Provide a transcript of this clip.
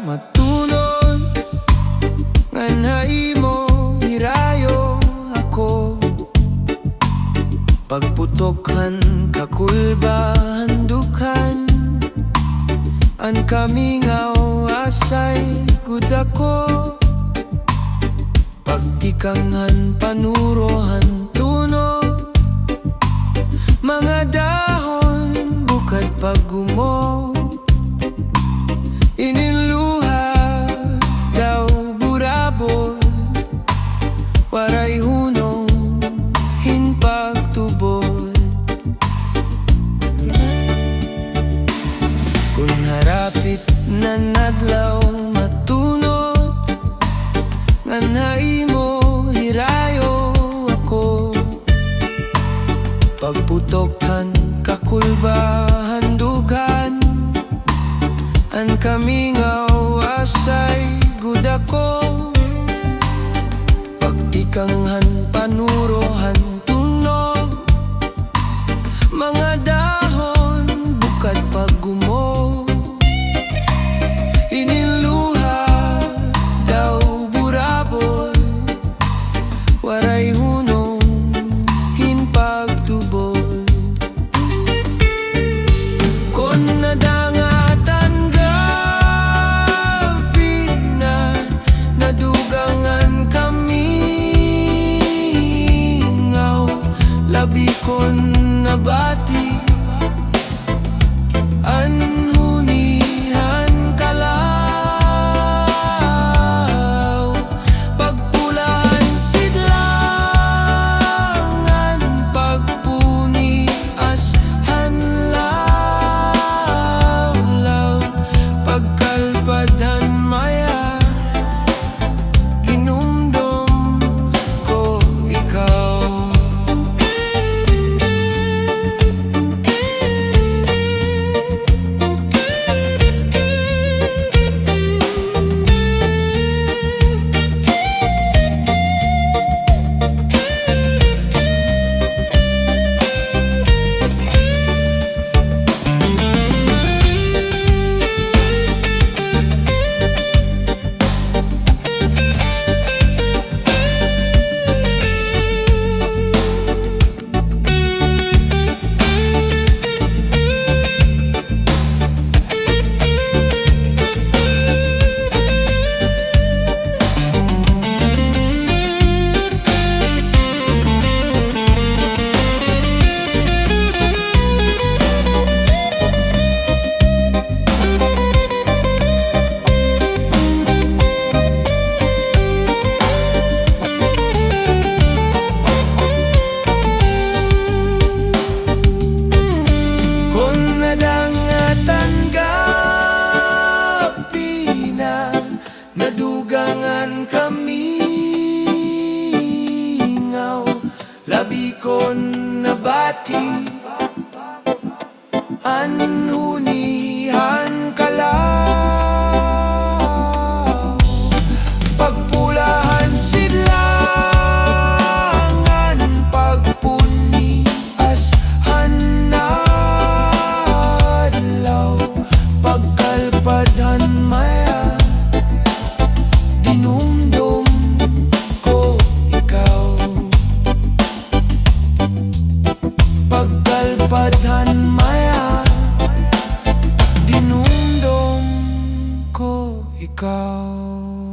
matunod nga nahimo hirayo ako. Pagputokhan kakulbahan dukan an kamingaw asay gud ako. Pagtikangan panurohan tunog mga dahon bukad paggumo. Iniluha daw burabot waray hunong hinpagtubod. Kung harapit na nadlaw matunod nga nahimo hirayo ako. Pagputokhan kakulbahan dugan an kamingaw asay gud ako. Pagtikanghan panurohan tunog mga dahon bukad paggumo. Iniluha daw burabot waray hunong hinpagtubod. Kon nadangatan gabi na nadugangan kami ngaw, labi kon nabati anhunihan kalaw. Pagpulahan sidlangan pagpuni ashan law. Pagkalpadhan maya ginumdum ko ikaw. Nadugangan kami ngaw, labi kon nabati anhunihan kalaw. Pagpulahan sidlangan pagpuni ashan adlaw. Pagkalpadhan maya dinumdum ko ikaw. Pagkalpadhan maya dinumdum ko ikaw.